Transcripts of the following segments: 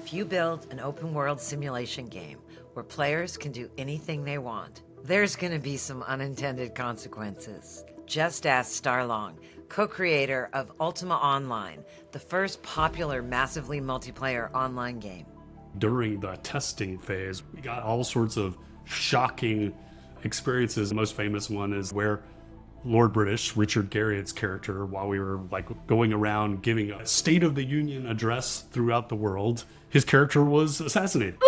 If you build an open world simulation game where players can do anything they want, there's going to be some unintended consequences. Just ask Starr Long, co-creator of Ultima Online, the first popular massively multiplayer online game. During the testing phase, we got all sorts of shocking experiences. The most famous one is where Lord British, Richard Garriott's character, while we were going around giving a State of the Union address throughout the world, his character was assassinated.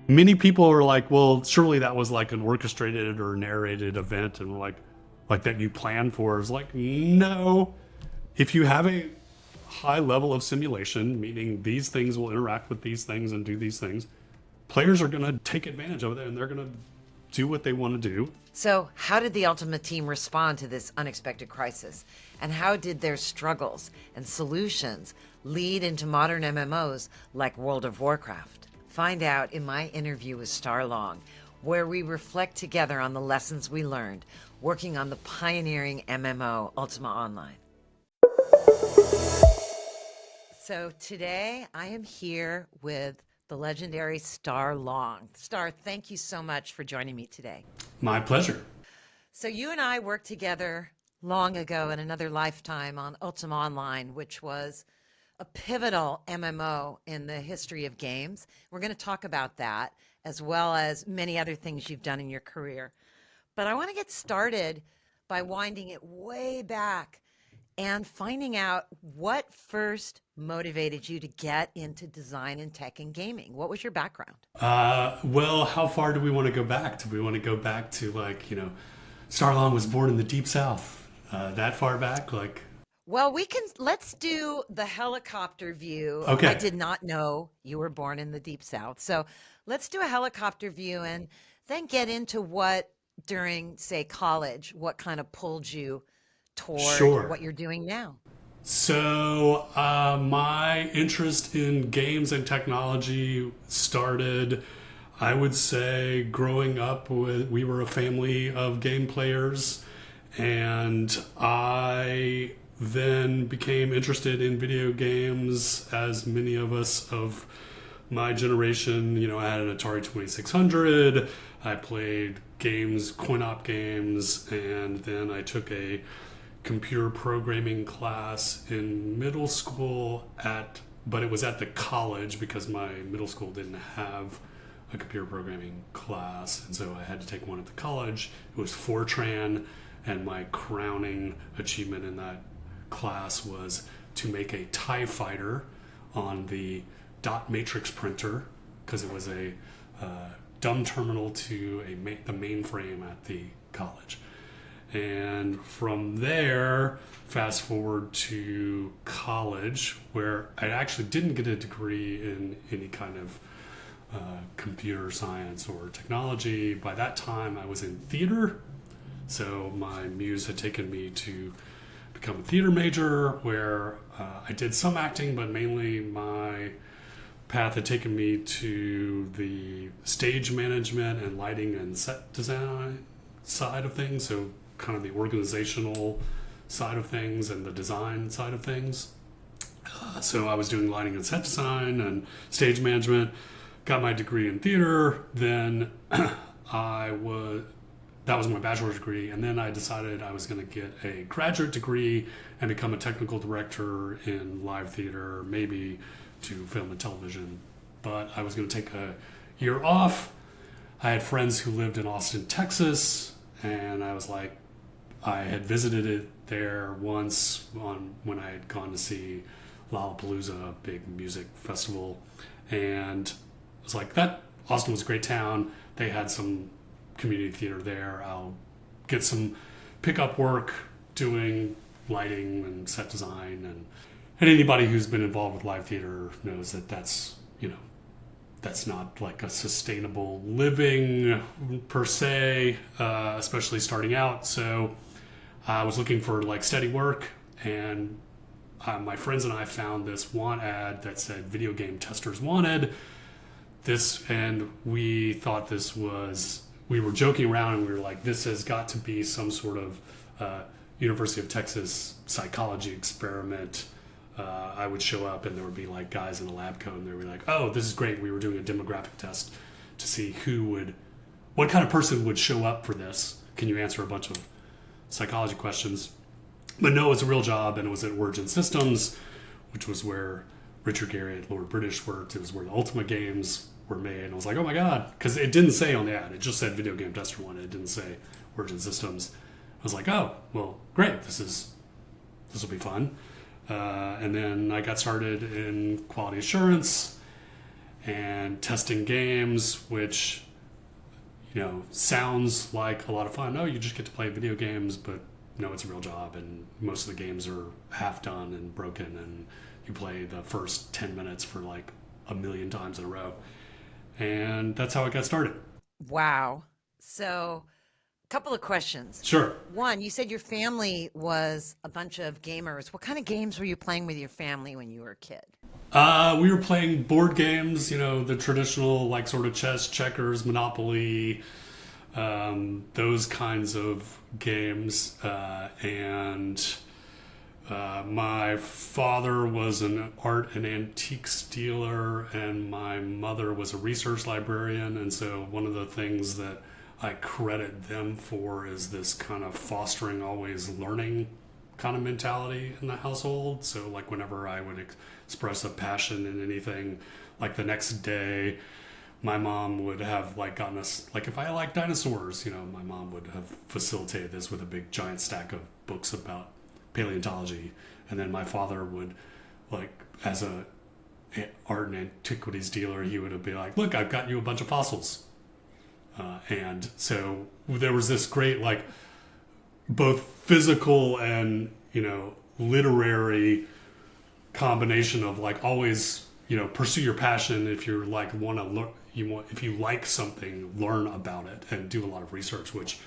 Many people are like, well, surely that was like an orchestrated or narrated event, and like that you planned for. Is like, no. If you have a high level of simulation, meaning these things will interact with these things and do these things, players are going to take advantage of it and they're going to do what they want to do. So how did the Ultima team respond to this unexpected crisis? And how did their struggles and solutions lead into modern MMOs like World of Warcraft? Find out in my interview with Starr Long, where we reflect together on the lessons we learned working on the pioneering MMO Ultima Online. So today I am here with the legendary Starr Long. Starr, thank you so much for joining me today. My pleasure. So you and I worked together long ago in another lifetime on Ultima Online, which was a pivotal MMO in the history of games. We're going to talk about that, as well as many other things you've done in your career. But I want to get started by winding it way back and finding out what first motivated you to get into design and tech and gaming. What was your background? Well, how far do we want to go back? Do we want to go back to Starr Long was born in the Deep South? That far back? Well, let's do the helicopter view. Okay. I did not know you were born in the Deep South. So let's do a helicopter view and then get into what during, say, college, what kind of pulled you toward Sure. what you're doing now. So my interest in games and technology started, I would say, growing up. We were a family of game players, and I then became interested in video games, as many of us of my generation. I had an Atari 2600. I played games, coin-op games, and then I took a computer programming class in middle school but it was at the college because my middle school didn't have a computer programming class, and so I had to take one at the college. It was Fortran, and my crowning achievement in that class was to make a TIE fighter on the dot matrix printer, because it was a dumb terminal to the mainframe at the college. And from there, fast forward to college, where I actually didn't get a degree in any kind of computer science or technology. By that time, I was in theater. So my muse had taken me to become a theater major, where I did some acting, but mainly my path had taken me to the stage management and lighting and set design side of things. So kind of the organizational side of things and the design side of things. So I was doing lighting and set design and stage management, got my degree in theater. Then that was my bachelor's degree. And then I decided I was going to get a graduate degree and become a technical director in live theater, maybe to film and television. But I was going to take a year off. I had friends who lived in Austin, Texas, and I was like, I had visited it there once when I had gone to see Lollapalooza, a big music festival, and I was like, Austin was a great town. They had some community theater there. I'll get some pickup work doing lighting and set design, and anybody who's been involved with live theater knows that that's not like a sustainable living per se, especially starting out. So I was looking for steady work, and my friends and I found this want ad that said video game testers wanted this, and we thought we were joking around, and we were like, this has got to be some sort of University of Texas psychology experiment I would show up and there would be like guys in a lab coat and they would be like, oh, this is great. We were doing a demographic test to see what kind of person would show up for this. Can you answer a bunch of psychology questions? But no, it was a real job, and it was at Origin Systems, which was where Richard Garriott, Lord British, worked. It was where the Ultima games were made. And I was like, oh my God, because it didn't say on the ad. It just said Video Game Tester 1. It didn't say Origin Systems. I was like, oh, well, great. This will be fun. And then I got started in quality assurance and testing games, which, sounds like a lot of fun. Oh, you just get to play video games, but no, it's a real job, and most of the games are half done and broken, and you play the first 10 minutes for like a million times in a row. And that's how I got started. Wow. So, a couple of questions. Sure. One, you said your family was a bunch of gamers. What kind of games were you playing with your family when you were a kid? We were playing board games, the traditional like sort of chess, checkers, Monopoly, those kinds of games. And my father was an art and antiques dealer, and my mother was a research librarian. And so one of the things that I credit them for is this kind of fostering always learning kind of mentality in the household. So like whenever I would express a passion in anything, like the next day my mom would have like gotten us, like if I like dinosaurs, my mom would have facilitated this with a big giant stack of books about paleontology. And then my father would, like, as a art and antiquities dealer, he would be like, look, I've got you a bunch of fossils. And so there was this great, like, both physical and, literary combination of like always, pursue your passion. If you're like if you like something, learn about it and do a lot of research, which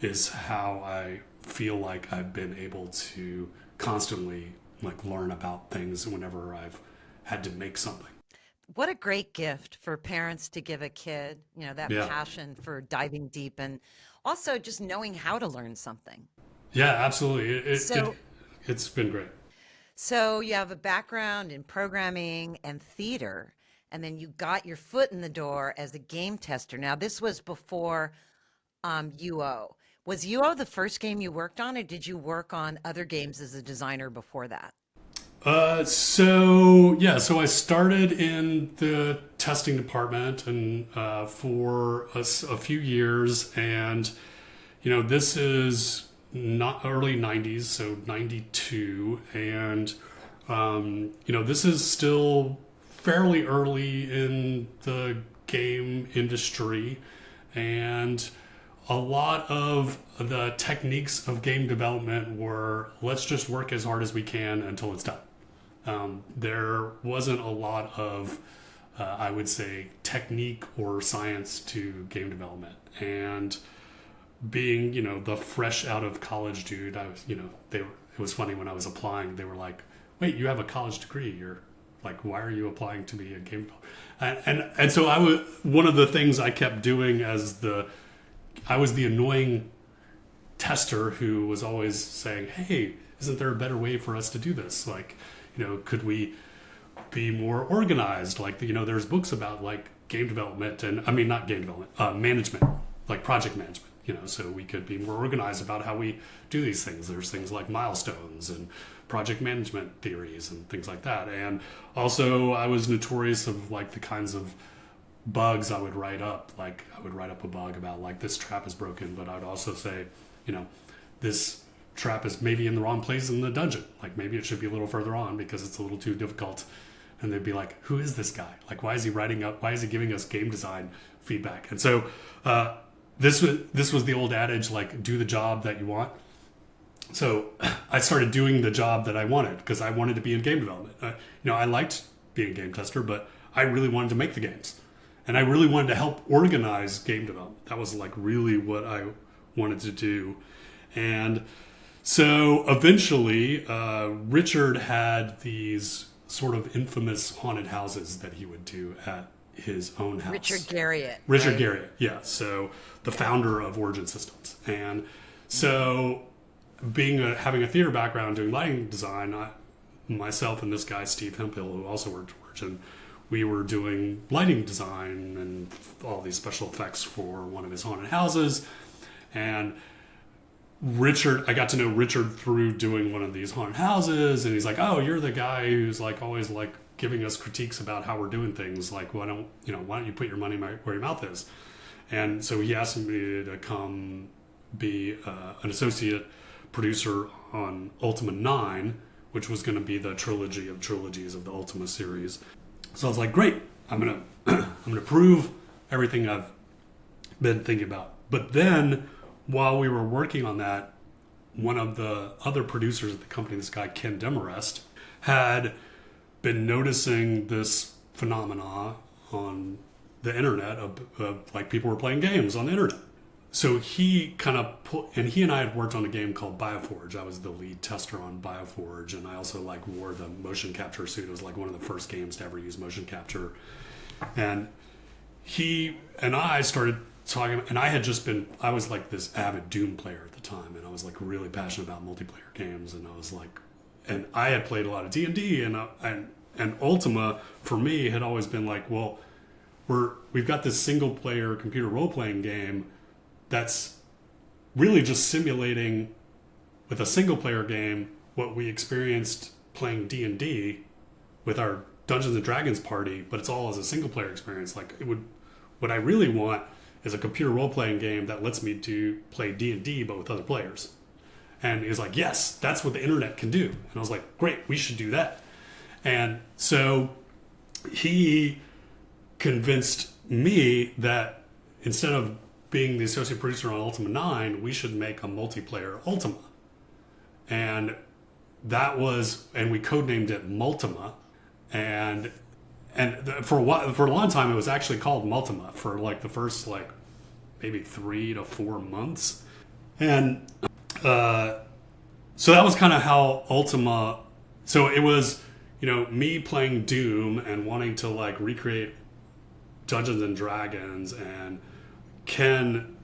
is how I feel like I've been able to constantly like learn about things whenever I've had to make something. What a great gift for parents to give a kid, that Yeah. passion for diving deep and also just knowing how to learn something. Yeah, absolutely. It's been great. So you have a background in programming and theater, and then you got your foot in the door as a game tester. Now, this was before UO. Was UO the first game you worked on, or did you work on other games as a designer before that? So I started in the testing department and for a few years, and this is not early 90s, so 92, and this is still fairly early in the game industry, and a lot of the techniques of game development were let's just work as hard as we can until it's done. There wasn't a lot of, I would say, technique or science to game development. And being, the fresh out of college dude, I was, it was funny when I was applying, they were like, wait, you have a college degree. You're like, why are you applying to be a game developer? And so one of the things I kept doing I was the annoying tester who was always saying, hey, isn't there a better way for us to do this? Like, could we be more organized? Like, there's books about like game development and not game development, management, like project management, so we could be more organized about how we do these things. There's things like milestones and project management theories and things like that. And also I was notorious of like the kinds of bugs I would write up. Like I would write up a bug about like this trap is broken, but I'd also say, this trap is maybe in the wrong place in the dungeon. Like maybe it should be a little further on because it's a little too difficult. And they'd be like, who is this guy? Like, why is he giving us game design feedback? And so this was the old adage, like, do the job that you want. So I started doing the job that I wanted because I wanted to be in game development. I liked being a game tester, but I really wanted to make the games. And I really wanted to help organize game development. That was like really what I wanted to do. And so eventually, Richard had these sort of infamous haunted houses that he would do at his own house. Richard Garriott. Richard Garriott, yeah. So the founder of Origin Systems. And so having a theater background doing lighting design, myself and this guy, Steve Hemphill, who also worked at Origin, we were doing lighting design and all these special effects for one of his haunted houses. And I got to know Richard through doing one of these haunted houses, and he's like, "Oh, you're the guy who's like always like giving us critiques about how we're doing things. Like, why don't you put your money where your mouth is?" And so he asked me to come be an associate producer on Ultima 9, which was going to be the trilogy of trilogies of the Ultima series. So I was like, "Great, I'm gonna prove everything I've been thinking about." But then, while we were working on that, one of the other producers at the company, this guy Ken Demarest, had been noticing this phenomena on the internet of like people were playing games on the internet. So he kind of he and I had worked on a game called Bioforge. I was the lead tester on Bioforge, and I also like wore the motion capture suit. It was like one of the first games to ever use motion capture. And he and I started talking, and I was like this avid Doom player at the time, and I was like really passionate about multiplayer games, and I was like, and I had played a lot of D&D, and Ultima for me had always been like, well, we've got this single player computer role playing game that's really just simulating with a single player game what we experienced playing D&D with our Dungeons and Dragons party, but it's all as a single player experience. Like what I really want is a computer role playing game that lets me play D&D but with other players. And he was like, yes, that's what the internet can do. And I was like, great, we should do that. And so he convinced me that instead of being the associate producer on Ultima 9, we should make a multiplayer Ultima. And we codenamed it Multima. And for a long time, it was actually called Multima for like the first like maybe 3 to 4 months. And so that was kind of how Ultima. So it was, me playing Doom and wanting to like recreate Dungeons and Dragons, and Ken,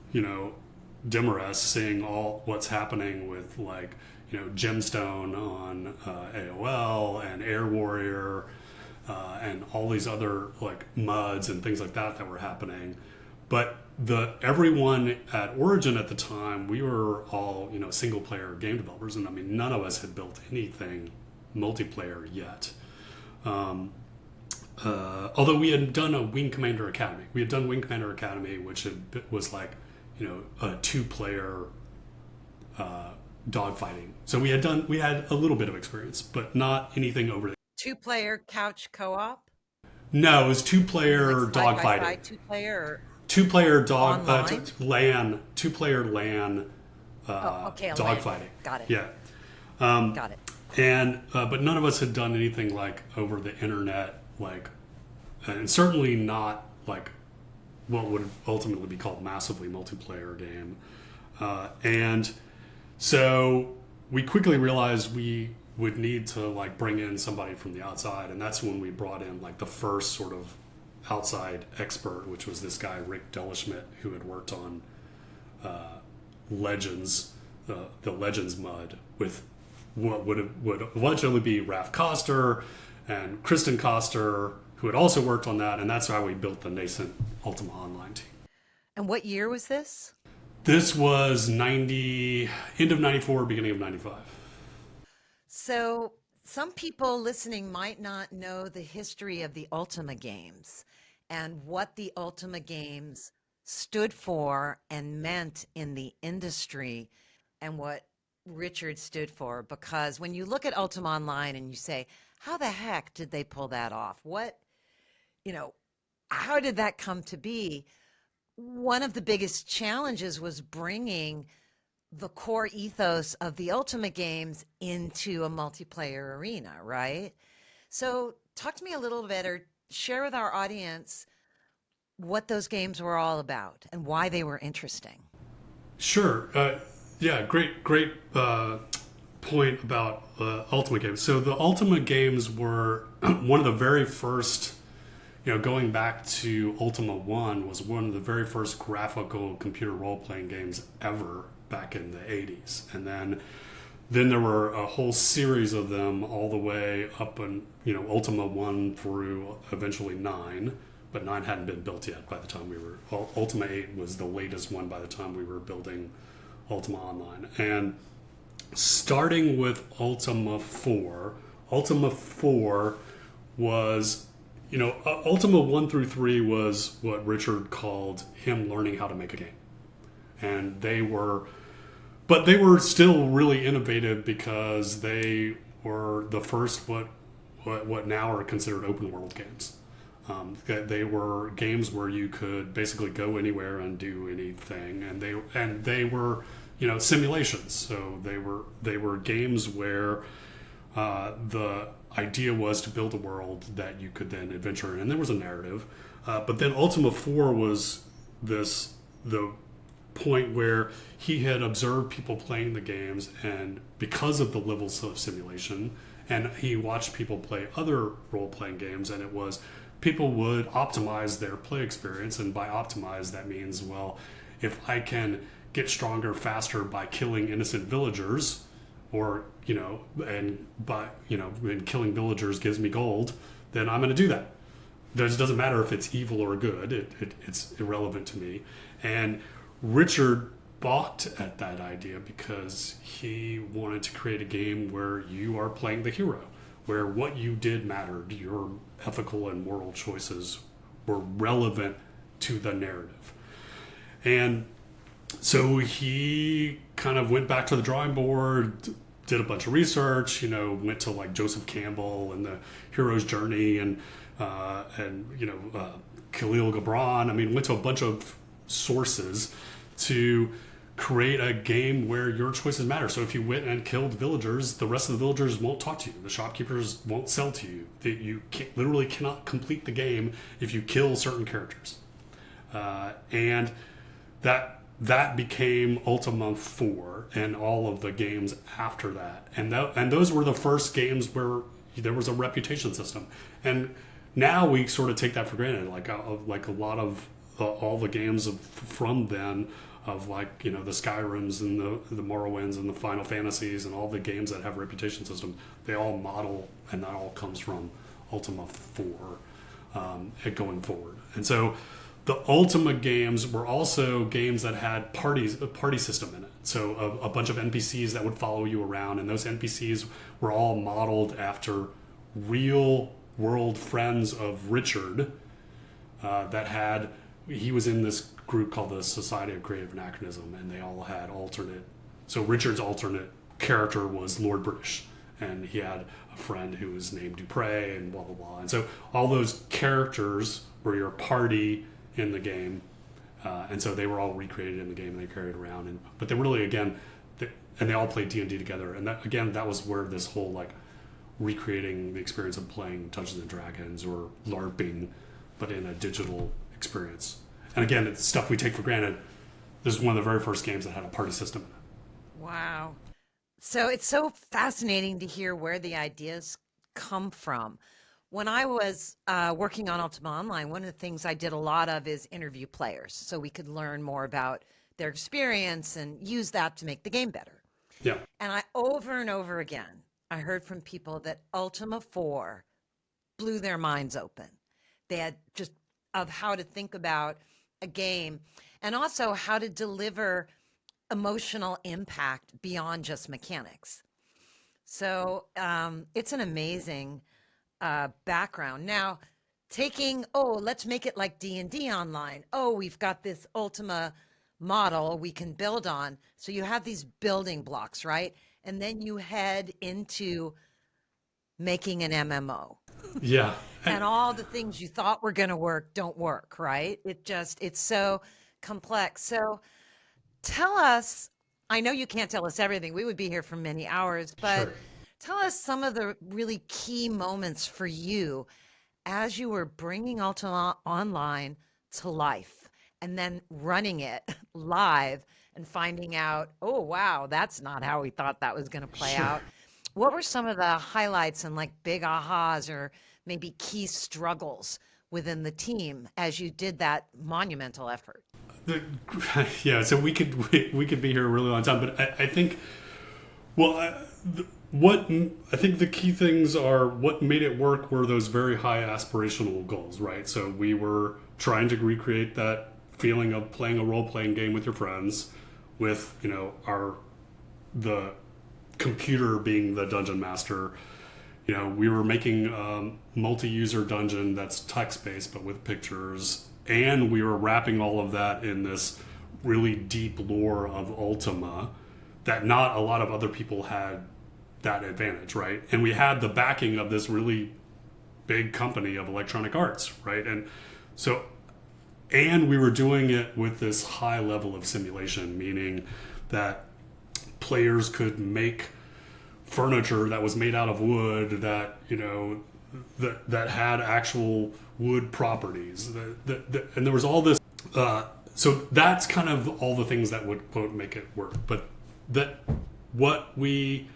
Demarest seeing all what's happening with like, Gemstone on AOL and Air Warrior and all these other like MUDs and things like that were happening. But everyone at Origin at the time, we were all, single player game developers. And I mean, none of us had built anything multiplayer yet. Although we had done a Wing Commander Academy. We had done Wing Commander Academy, which was like, a 2-player dogfighting. So we had a little bit of experience, but not anything over the 2-player couch co-op? No, it was 2-player like dogfighting. 2-player 2-player dog LAN? 2-player LAN dogfighting. Got it. Yeah. Got it. And but none of us had done anything like over the internet, like, and certainly not like what would ultimately be called massively multiplayer game. And so we quickly realized we would need to like bring in somebody from the outside, and that's when we brought in like the first sort of outside expert, which was this guy Rick Delishmitt, who had worked on Legends, the Legends MUD with what would eventually be Raph Koster and Kristen Koster, who had also worked on that, and that's how we built the nascent Ultima Online team. And what year was this? This was end of 94, beginning of 95. So some people listening might not know the history of the Ultima games and what the Ultima games stood for and meant in the industry, and what Richard stood for. Because when you look at Ultima Online and you say, how the heck did they pull that off? How did that come to be? One of the biggest challenges was bringing the core ethos of the Ultima games into a multiplayer arena, right? So talk to me a little bit, or share with our audience what those games were all about and why they were interesting. Sure. Yeah, great point about Ultima games. So the Ultima games were one of the very first, going back to Ultima 1, was one of the very first graphical computer role-playing games ever back in the 80s. And then then there were a whole series of them all the way up and Ultima 1 through eventually 9, but 9 hadn't been built yet by the time we were Ultima 8 was the latest one by the time we were building Ultima Online. And starting with Ultima 4, Ultima 4 was Ultima 1 through 3 was what Richard called him learning how to make a game. And they were still really innovative because they were the first what now are considered open world games. They were games where you could basically go anywhere and do anything, and they were simulations. So they were games where the idea was to build a world that you could then adventure in, and there was a narrative. But then Ultima 4 was the point where he had observed people playing the games, and because of the levels of simulation, and he watched people play other role-playing games, and it was people would optimize their play experience. And by optimize, that means, well, if I can get stronger faster by killing innocent villagers, or and killing villagers gives me gold, then I'm going to do that. It doesn't matter if it's evil or good. It's irrelevant to me. And Richard balked at that idea because he wanted to create a game where you are playing the hero, where what you did mattered. Your ethical and moral choices were relevant to the narrative. And so he kind of went back to the drawing board, did a bunch of research, went to like Joseph Campbell and the hero's journey and Khalil Gibran. I mean, went to a bunch of sources to create a game where your choices matter. So if you went and killed villagers, the rest of the villagers won't talk to you. The shopkeepers won't sell to you. You literally cannot complete the game if you kill certain characters. And that became Ultima 4 and all of the games after that. And those were the first games where there was a reputation system. And now we sort of take that for granted. Like a lot of all the games from then, of like the Skyrims and the Morrowinds and the Final Fantasies and all the games that have reputation systems, they all model, and that all comes from Ultima 4 going forward. And so the Ultima games were also games that had a party system in it. So a bunch of NPCs that would follow you around, and those NPCs were all modeled after real world friends of Richard he was in this group called the Society of Creative Anachronism, and they all had alternate. So Richard's alternate character was Lord British, and he had a friend who was named Dupre, and blah blah blah. And so all those characters were your party in the game, and so they were all recreated in the game, and they carried around. But they really, again, and they all played D&D together. And that was where this whole like recreating the experience of playing Dungeons and Dragons or LARPing, but in a digital experience. And again, it's stuff we take for granted. This is one of the very first games that had a party system in it. Wow. So it's so fascinating to hear where the ideas come from. When I was working on Ultima Online, one of the things I did a lot of is interview players so we could learn more about their experience and use that to make the game better. Yeah. And I over and over again, I heard from people that Ultima 4 blew their minds open. They had just of how to think about a game and also how to deliver emotional impact beyond just mechanics. So it's an amazing background. Now, let's make it like D&D Online. We've got this Ultima model we can build on. So you have these building blocks, right? And then you head into making an MMO. Yeah. And all the things you thought were going to work don't work, right? It's so complex. So tell us, I know you can't tell us everything. We would be here for many hours, but Sure. Tell us some of the really key moments for you as you were bringing Ultima Online to life and then running it live and finding out, oh, wow, that's not how we thought that was going to play Sure. out. What were some of the highlights and like big ahas or maybe key struggles within the team as you did that monumental effort? Yeah, so we could be here a really long time, but I think Well, what I think the key things are, what made it work were those very high aspirational goals, right? So we were trying to recreate that feeling of playing a role-playing game with your friends, with the computer being the dungeon master. We were making a multi-user dungeon that's text-based but with pictures, and we were wrapping all of that in this really deep lore of Ultima that not a lot of other people had that advantage, right? And we had the backing of this really big company of Electronic Arts, right? And we were doing it with this high level of simulation, meaning that players could make furniture that was made out of wood, that that had actual wood properties, and there was all this. So that's kind of all the things that would, quote, make it work. But that what we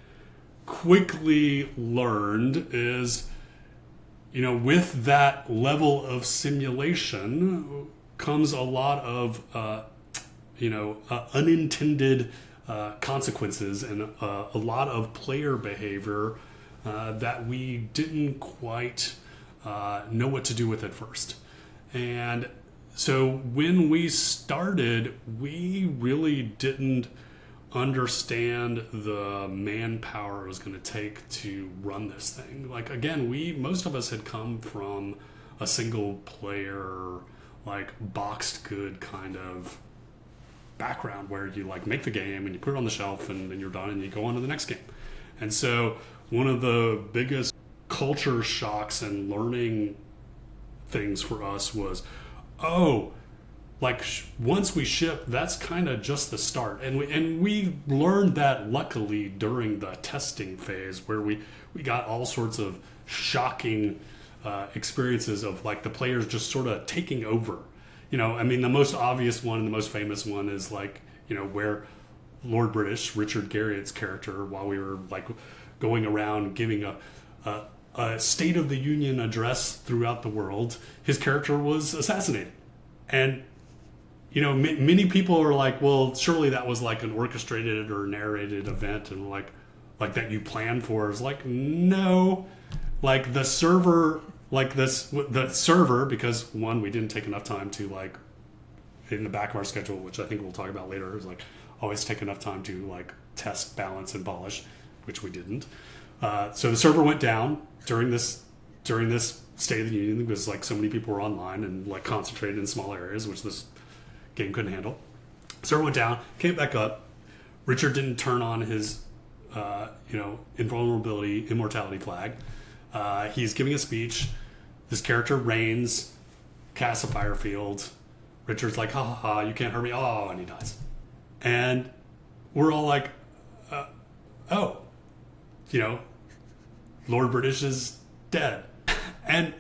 quickly learned is, with that level of simulation comes a lot of unintended consequences and a lot of player behavior that we didn't quite know what to do with at first. And so when we started, we really didn't understand the manpower it was going to take to run this thing. Like, again, most of us had come from a single player, like boxed good kind of background where you like make the game and you put it on the shelf and then you're done and you go on to the next game. And so one of the biggest culture shocks and learning things for us was, once we ship, that's kind of just the start. And we learned that luckily during the testing phase, where we got all sorts of shocking experiences of like the players just sort of taking over. The most obvious one and the most famous one is where Lord British, Richard Garriott's character, while we were like going around giving a State of the Union address throughout the world, his character was assassinated. And many people are like, well, surely that was like an orchestrated or narrated event, and like that you planned for. Is like, no, like the server, because one, we didn't take enough time to like in the back of our schedule, which I think we'll talk about later, is like always take enough time to like test, balance, and polish, which we didn't. So the server went down during this State of the Union because like so many people were online and like concentrated in small areas, which this game couldn't handle. Server went down, came back up. Richard didn't turn on his immortality flag. He's giving a speech. This character Reigns casts a fire field. Richard's like, ha ha ha, you can't hurt me. Oh, and he dies. And we're all like, Lord British is dead. And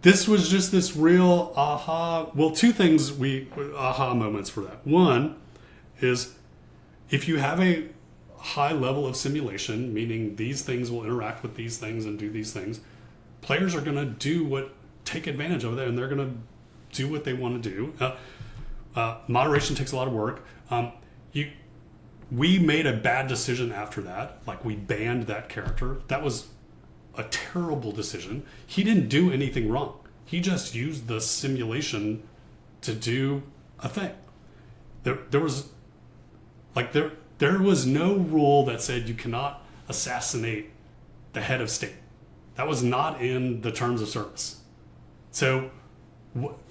this was just this real aha. Well, two things aha moments for that. One is if you have a high level of simulation, meaning these things will interact with these things and do these things, players are going to take advantage of it, and they're going to do what they want to do. Moderation takes a lot of work. We made a bad decision after that. Like, we banned that character. That was a terrible decision. He didn't do anything wrong. He just used the simulation to do a thing. There was no rule that said you cannot assassinate the head of state. That was not in the terms of service. So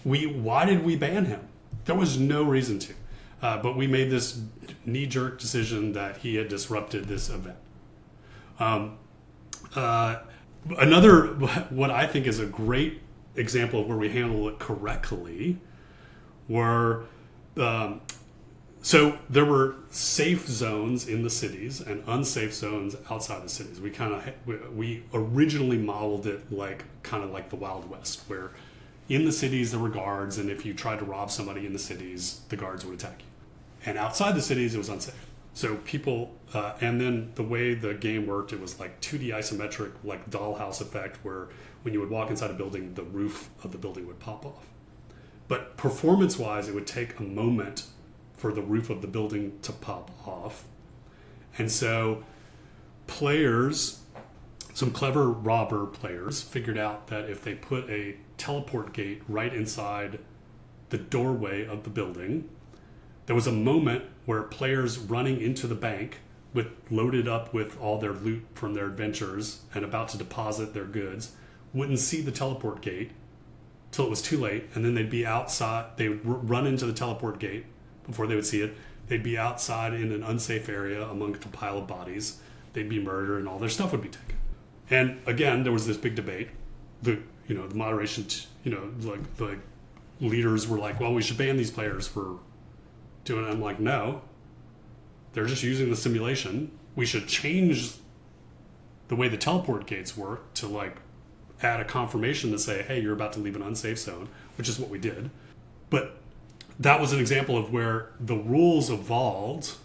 why did we ban him? There was no reason to. But we made this knee-jerk decision that he had disrupted this event. Another, what I think is a great example of where we handle it correctly, were so there were safe zones in the cities and unsafe zones outside the cities. We originally modeled it kind of like the Wild West, where in the cities there were guards, and if you tried to rob somebody in the cities, the guards would attack you. And outside the cities, it was unsafe. So people, and then the way the game worked, it was like 2D isometric, like dollhouse effect, where when you would walk inside a building, the roof of the building would pop off. But performance-wise, it would take a moment for the roof of the building to pop off. And so some clever robber players figured out that if they put a teleport gate right inside the doorway of the building, there was a moment where players running into the bank loaded up with all their loot from their adventures and about to deposit their goods wouldn't see the teleport gate till it was too late, and then they'd be outside. They would run into the teleport gate before they would see it. They'd be outside in an unsafe area amongst a pile of bodies. They'd be murdered, and all their stuff would be taken. And again, there was this big debate. The moderation, like the leaders were like, "Well, we should ban these players for doing it." I'm like, "No, they're just using the simulation. We should change the way the teleport gates work to like add a confirmation to say, hey, you're about to leave an unsafe zone," which is what we did. But that was an example of where the rules evolved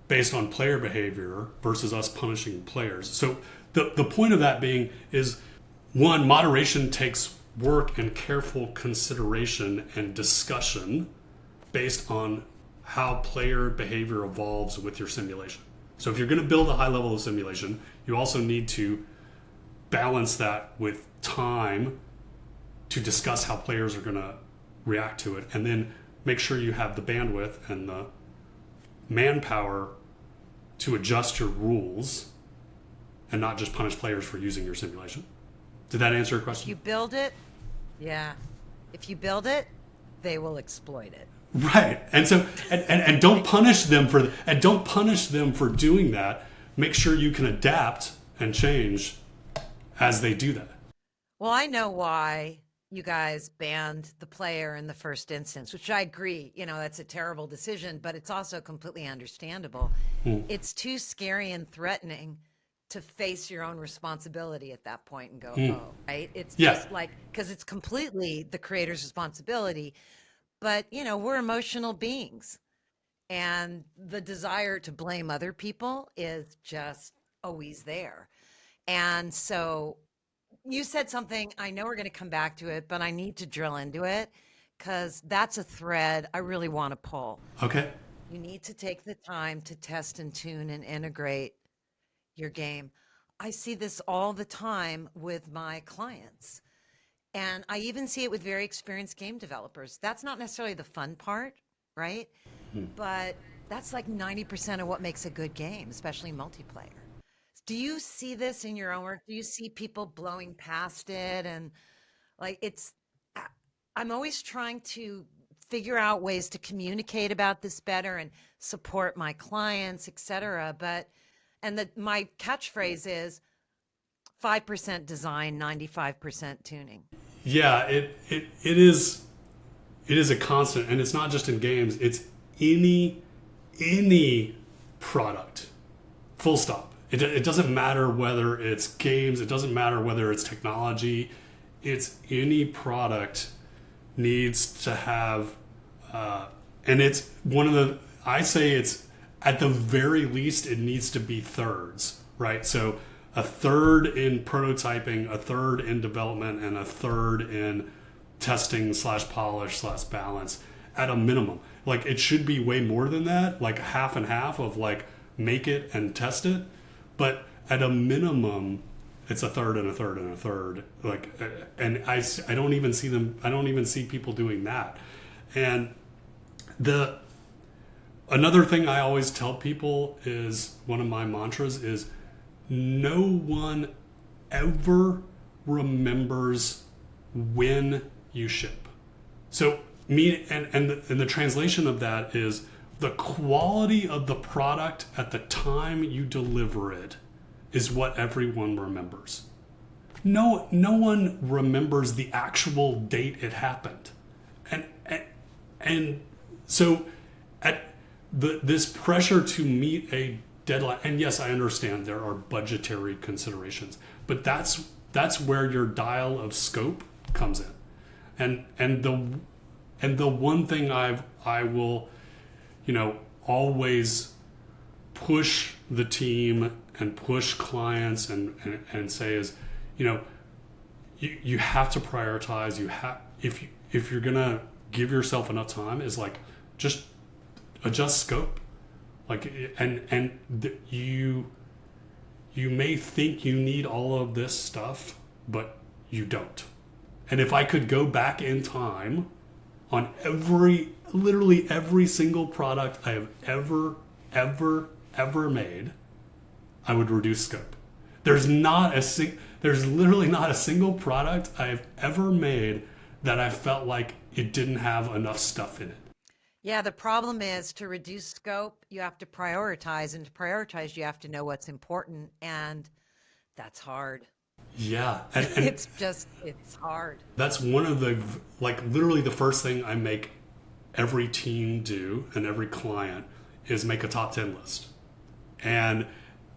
based on player behavior versus us punishing players. So the point of that being is, one, moderation takes work and careful consideration and discussion based on how player behavior evolves with your simulation. So if you're going to build a high level of simulation, you also need to balance that with time to discuss how players are going to react to it, and then make sure you have the bandwidth and the manpower to adjust your rules and not just punish players for using your simulation. Did that answer your question? If you build it, yeah. If you build it, they will exploit it. Right. And so and don't punish them for doing that. Make sure you can adapt and change as they do that. Well, I know why you guys banned the player in the first instance, which I agree, that's a terrible decision, but it's also completely understandable. It's too scary and threatening to face your own responsibility at that point and go, oh, right? It's just like, because it's completely the creator's responsibility. But, we're emotional beings, and the desire to blame other people is just always there. And so you said something, I know we're going to come back to it, but I need to drill into it because that's a thread I really want to pull. Okay. You need to take the time to test and tune and integrate your game. I see this all the time with my clients. And I even see it with very experienced game developers. That's not necessarily the fun part, right? But that's like 90% of what makes a good game, especially multiplayer. Do you see this in your own work? Do you see people blowing past it? And like, I'm always trying to figure out ways to communicate about this better and support my clients, et cetera. My catchphrase is 5% design, 95% tuning. Yeah, it is a constant, and it's not just in games. It's any product. Full stop. It doesn't matter whether it's games. It doesn't matter whether it's technology. It's any product needs to have, and it's one of the. I say it's at the very least it needs to be thirds, right? So a third in prototyping, a third in development, and a third in testing / polish / balance at a minimum. Like it should be way more than that, like half and half of like make it and test it. But at a minimum, it's a third and a third and a third. Like, and I don't even see them. I don't even see people doing that. And another thing I always tell people is one of my mantras is no one ever remembers when you ship. So the translation of that is the quality of the product at the time you deliver it is what everyone remembers. No one remembers the actual date it happened. And so at this pressure to meet a deadline, and yes, I understand there are budgetary considerations, but that's where your dial of scope comes in. And the one thing I will always push the team and push clients and say is, you have to prioritize. If you're gonna give yourself enough time, is like just adjust scope, like you you may think you need all of this stuff, but you don't. And if I could go back in time on literally every single product I have ever made, I would reduce scope. There's literally not a single product I've ever made that I felt like it didn't have enough stuff in it. Yeah, the problem is to reduce scope, you have to prioritize, and to prioritize, you have to know what's important, and that's hard. Yeah, and It's hard. that's one of the, like, literally the first thing I make every team do and every client is make a top 10 list. And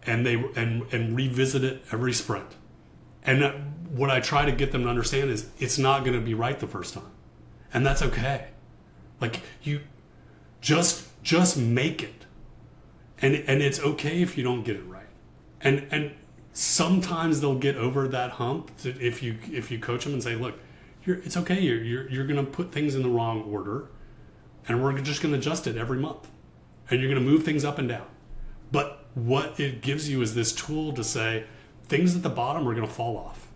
and revisit it every sprint. And what I try to get them to understand is it's not going to be right the first time. And that's okay. Like, you just make it. And it's okay if you don't get it right. And sometimes they'll get over that hump if you coach them and say, look, it's okay. You're going to put things in the wrong order, and we're just going to adjust it every month, and you're going to move things up and down. But what it gives you is this tool to say things at the bottom are going to fall off,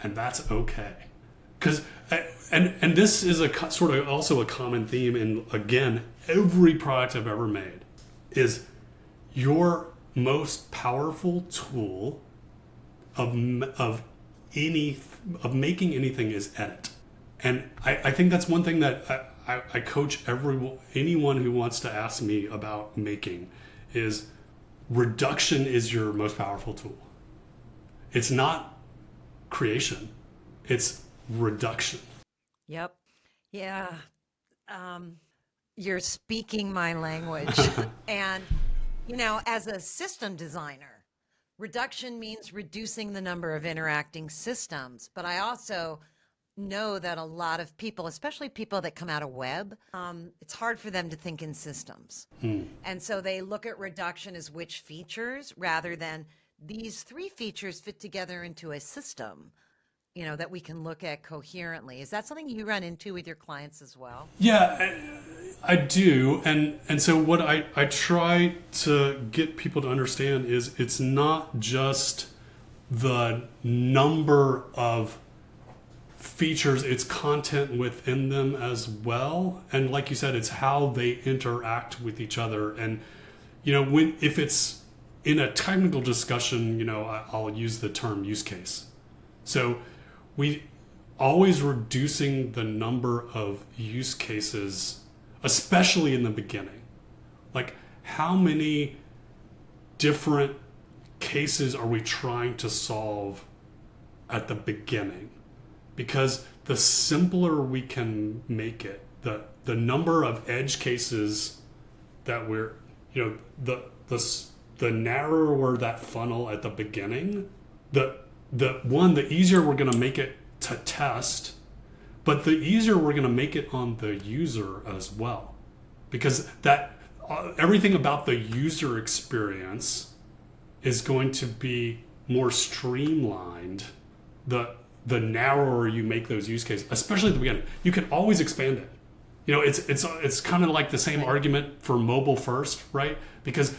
and that's okay. Because and this is a sort of also a common theme in, again, every product I've ever made is your most powerful tool of making anything is edit. And I think that's one thing that I coach anyone who wants to ask me about making is reduction is your most powerful tool. It's not creation, it's reduction. Yep. Yeah. You're speaking my language. And, as a system designer, reduction means reducing the number of interacting systems. But I also know that a lot of people, especially people that come out of web, it's hard for them to think in systems. And so they look at reduction as which features rather than these 3 features fit together into a system, that we can look at coherently. Is that something you run into with your clients as well? Yeah, I do. And so what I try to get people to understand is it's not just the number of features, it's content within them as well. And like you said, it's how they interact with each other. And, if it's in a technical discussion, I'll use the term use case. So we always reducing the number of use cases, especially in the beginning. Like, how many different cases are we trying to solve at the beginning? Because the simpler we can make it, the number of edge cases that we're, the narrower that funnel at the beginning, the easier we're going to make it to test, but the easier we're going to make it on the user as well. Because everything about the user experience is going to be more streamlined the narrower you make those use cases, especially at the beginning. You can always expand it. It's kind of like the same argument for mobile first, right? Because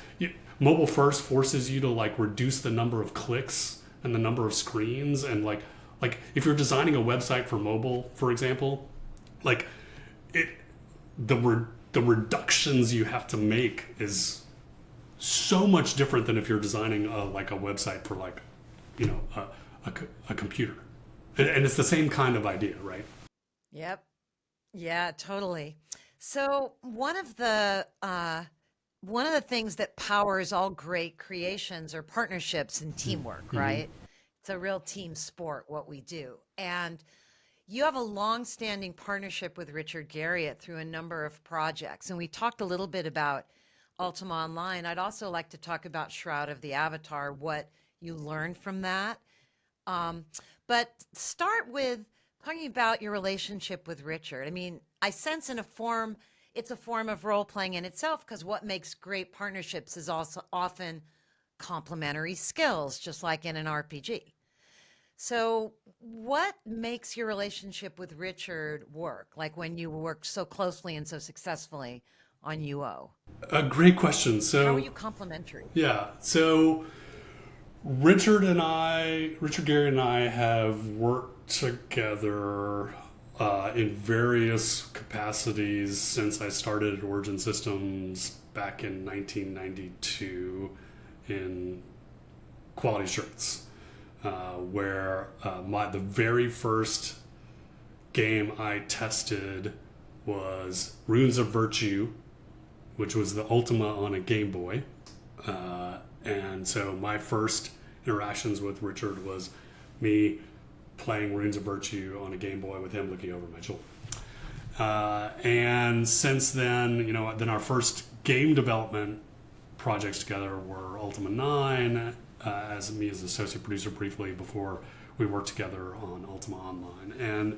mobile first forces you to reduce the number of clicks and the number of screens, and like if you're designing a website for mobile, for example, the reductions you have to make is so much different than if you're designing a website for a computer. And it's the same kind of idea, right? Yep. Yeah, totally. So one of the things that powers all great creations are partnerships and teamwork, right? It's a real team sport, what we do. And you have a long-standing partnership with Richard Garriott through a number of projects. And we talked a little bit about Ultima Online. I'd also like to talk about Shroud of the Avatar, what you learned from that. But start with talking about your relationship with Richard. I mean, I sense it's a form of role-playing in itself, because what makes great partnerships is also often complementary skills, just like in an RPG. So what makes your relationship with Richard work, like when you work so closely and so successfully on UO? A great question. So how are you complementary? Yeah. So Richard Garriott and I have worked together in various capacities since I started at Origin Systems back in 1992 in quality assurance, where the very first game I tested was Runes of Virtue, which was the Ultima on a Game Boy. And so my first interactions with Richard was me playing Runes of Virtue on a Game Boy with him looking over my shoulder. And since then, then our first game development projects together were Ultima 9, as me as associate producer briefly before we worked together on Ultima Online. And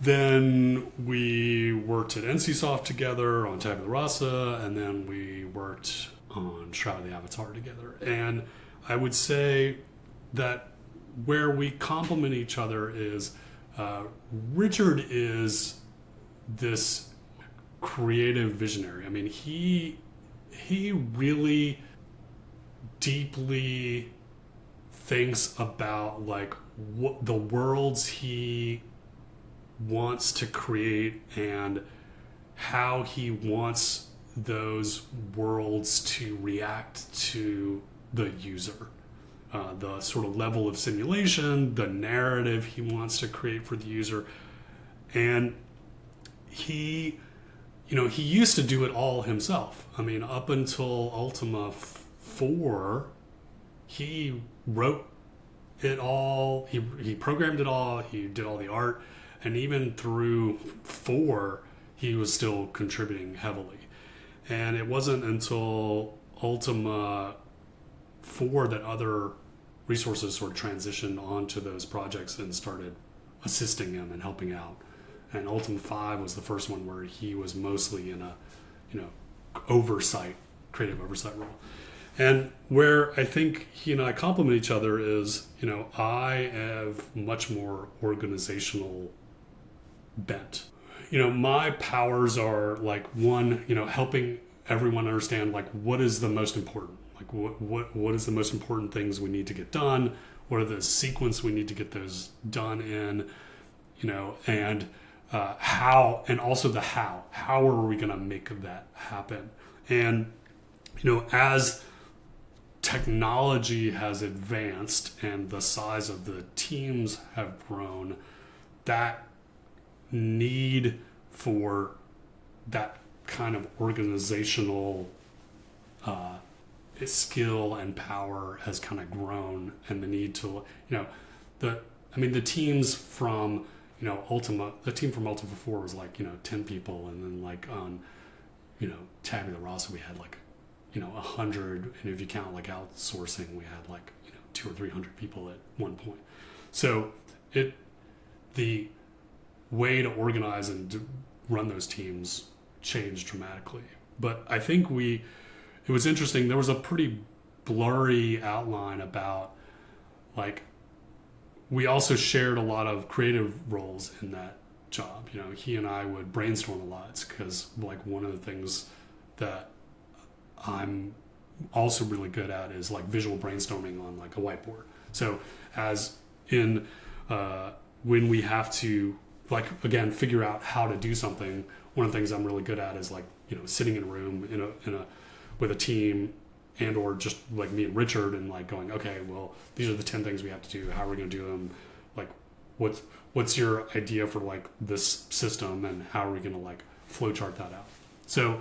then we worked at NCSoft together on Tabula Rasa, and then we worked on Shroud of the Avatar together. And I would say that where we complement each other is Richard is this creative visionary. I mean, he really deeply thinks about like what the worlds he wants to create and how he wants those worlds to react to the user. The sort of level of simulation, the narrative he wants to create for the user. And he used to do it all himself. I mean, up until Ultima 4, he wrote it all, he programmed it all, he did all the art, and even through 4, he was still contributing heavily. And it wasn't until Ultima 4 that other resources sort of transitioned onto those projects and started assisting him and helping out. And Ultima 5 was the first one where he was mostly in a, creative oversight role. And where I think he and I complement each other is, I have much more organizational bent. My powers are like one, helping everyone understand like what is the most important. Like what is the most important things we need to get done? What are the sequence we need to get those done in? And how, and also the how. How are we going to make that happen? And as technology has advanced and the size of the teams have grown, that need for that kind of organizational skill and power has kind of grown, and the need to, the teams from, the team from Ultima 4 was like, 10 people, and then like on, Tabula Rasa we had like, 100, and if you count like outsourcing, we had like, 200 or 300 people at one point. So the way to organize and to run those teams changed dramatically. But I think it was interesting. There was a pretty blurry outline about like, we also shared a lot of creative roles in that job. He and I would brainstorm a lot because like one of the things that I'm also really good at is like visual brainstorming on like a whiteboard. So as in when we have to like, again, figure out how to do something, one of the things I'm really good at is like, sitting in a room with a team and or just like me and Richard and like going, okay, well, these are the 10 things we have to do. How are we going to do them? Like, what's your idea for like this system, and how are we going to like flowchart that out? So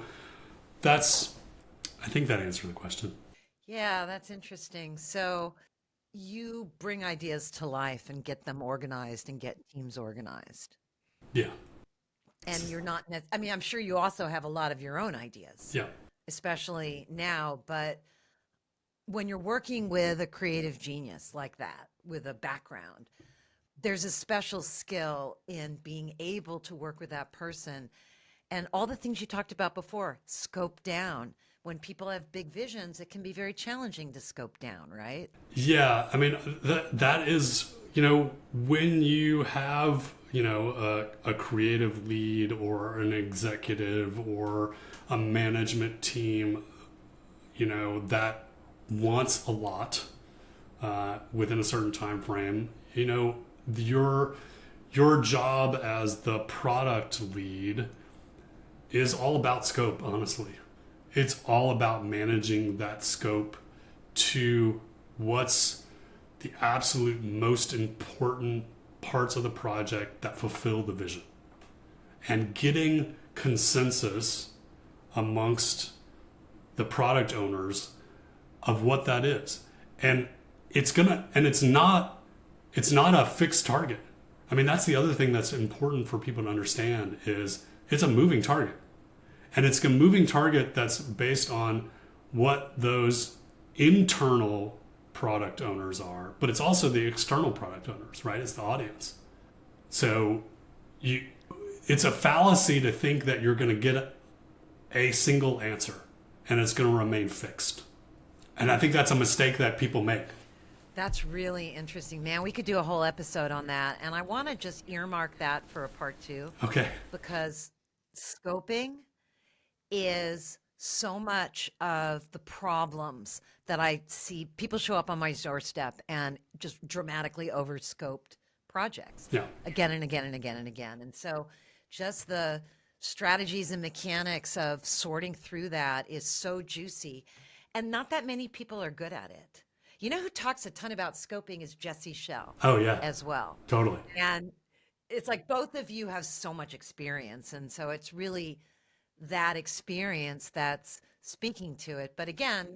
I think that answered the question. Yeah, that's interesting. So you bring ideas to life and get them organized and get teams organized. Yeah. And you're not, I'm sure you also have a lot of your own ideas, Yeah. especially now, but when you're working with a creative genius like that, with a background, there's a special skill in being able to work with that person. And all the things you talked about before, scope down. When people have big visions, it can be very challenging to scope down, right? Yeah. I mean, that is, when you have, a creative lead or an executive or a management team, that wants a lot, within a certain time frame, you know, your job as the product lead is all about scope, honestly. It's all about managing that scope to what's the absolute most important parts of the project that fulfill the vision, and getting consensus amongst the product owners of what that is. And it's not a fixed target. I mean, that's the other thing that's important for people to understand is it's a moving target. And it's a moving target that's based on what those internal product owners are, but it's also the external product owners, right? It's the audience. So it's a fallacy to think that you're going to get a single answer and it's going to remain fixed. And I think that's a mistake that people make. That's really interesting, man. We could do a whole episode on that. And I want to just earmark that for a part 2. Okay. Because scoping is so much of the problems that I see. People show up on my doorstep and just dramatically overscoped projects again and again and again and again. And so just the strategies and mechanics of sorting through that is so juicy. And not that many people are good at it. You know who talks a ton about scoping is Jesse Schell. Oh, yeah. As well. Totally. And it's like both of you have so much experience. And so it's really that experience that's speaking to it. But again,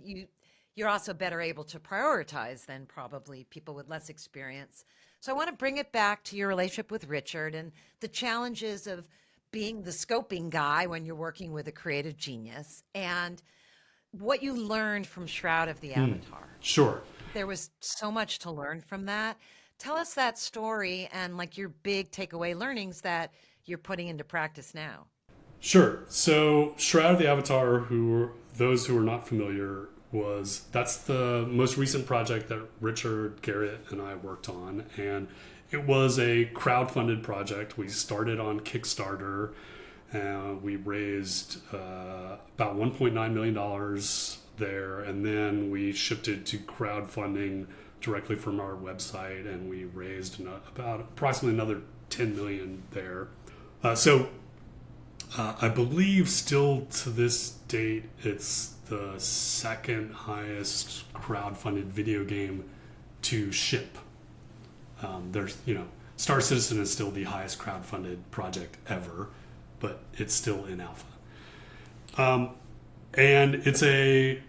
you're also better able to prioritize than probably people with less experience. So I want to bring it back to your relationship with Richard and the challenges of being the scoping guy when you're working with a creative genius and what you learned from Shroud of the Avatar. Sure. There was so much to learn from that. Tell us that story and like your big takeaway learnings that you're putting into practice now. Sure. So Shroud of the Avatar, those who are not familiar, that's the most recent project that Richard, Garriott, and I worked on. And it was a crowdfunded project. We started on Kickstarter. We raised about $1.9 million there. And then we shifted to crowdfunding directly from our website. And we raised about approximately another $10 million there. I believe still to this date, it's the second highest crowdfunded video game to ship. Star Citizen is still the highest crowdfunded project ever, but it's still in alpha. And it's it's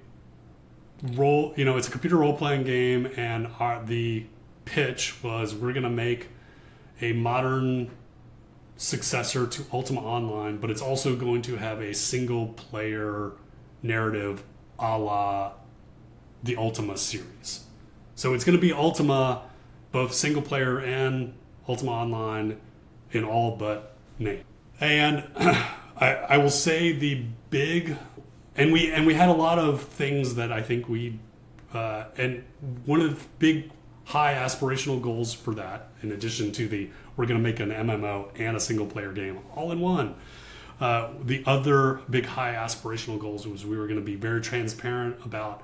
a computer role-playing game, and the pitch was we're going to make a modern successor to Ultima Online, but it's also going to have a single-player narrative a la the Ultima series. So it's going to be Ultima, both single-player and Ultima Online in all but name. And I will say the big... And we had a lot of things that I think and one of the big high aspirational goals for that, in addition to we're going to make an MMO and a single player game all in one. The other big high aspirational goals was we were going to be very transparent about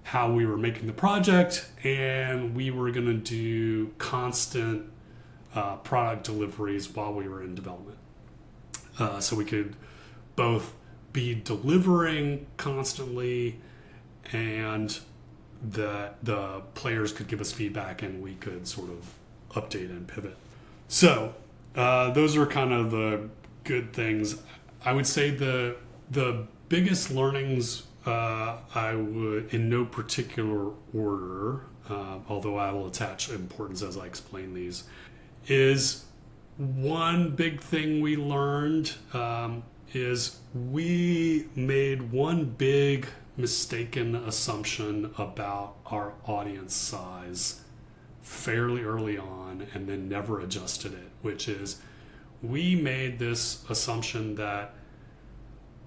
how we were making the project, and we were going to do constant product deliveries while we were in development. So we could both be delivering constantly, and the players could give us feedback and we could sort of update and pivot. So those are kind of the good things. I would say the biggest learnings, I would, in no particular order, although I will attach importance as I explain these, is one big thing we learned is we made one big mistaken assumption about our audience size fairly early on and then never adjusted it, which is we made this assumption that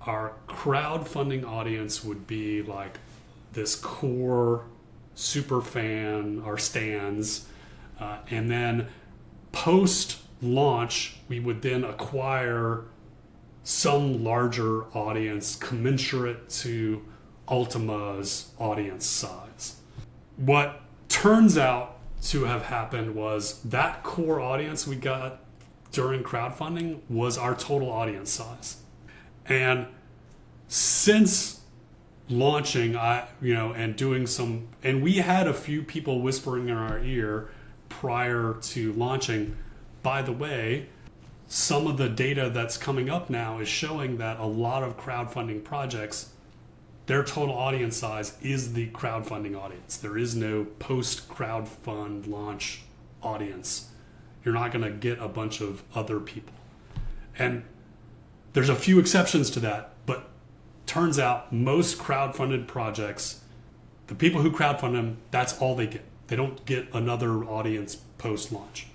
our crowdfunding audience would be like this core super fan, our stans, and then post launch we would then acquire some larger audience commensurate to Ultima's audience size. What turns out to have happened was that core audience we got during crowdfunding was our total audience size. And since launching, and doing some, and we had a few people whispering in our ear prior to launching, by the way, some of the data that's coming up now is showing that a lot of crowdfunding projects, their total audience size is the crowdfunding audience. There is no post-crowdfund launch audience. You're not going to get a bunch of other people. And there's a few exceptions to that, but turns out most crowdfunded projects, the people who crowdfund them, that's all they get. They don't get another audience post-launch.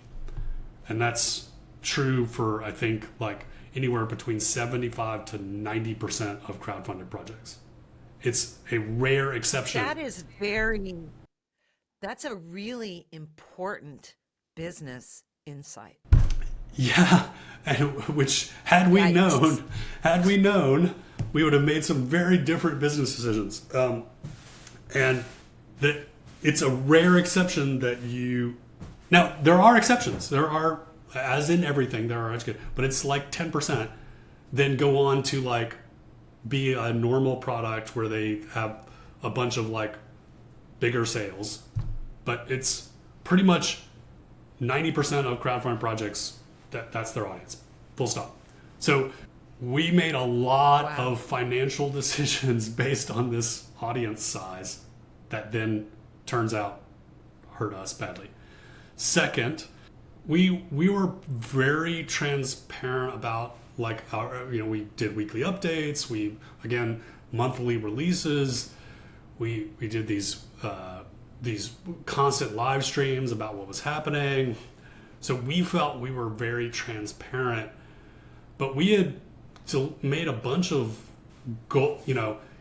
And that's true for, I think, like anywhere between 75 to 90% of crowdfunded projects. It's a rare exception. That's a really important business insight. Yeah, and which had we known, we would have made some very different business decisions. And that it's a rare exception that now there are exceptions. There are, as in everything, there are, but it's like 10%. Then go on to like be a normal product where they have a bunch of like bigger sales, but it's pretty much 90% of crowdfunding projects that's their audience, full stop. So we made a lot of financial decisions based on this audience size that then turns out hurt us badly. Second, we were very transparent about like our, we did weekly updates. We, again, monthly releases. We did these constant live streams about what was happening. So we felt we were very transparent, but we had made a bunch of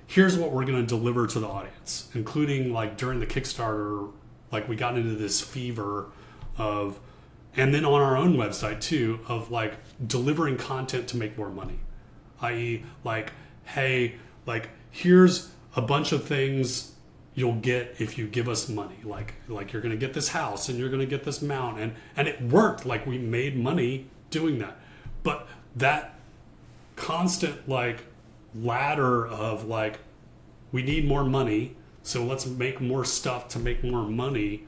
here's what we're going to deliver to the audience, including like during the Kickstarter, like we got into this fever of, and then on our own website too, of like delivering content to make more money, i.e. like, hey, like here's a bunch of things you'll get if you give us money. Like you're going to get this house and you're going to get this mount. And it worked. Like we made money doing that. But that constant like ladder of like, we need more money, so let's make more stuff to make more money.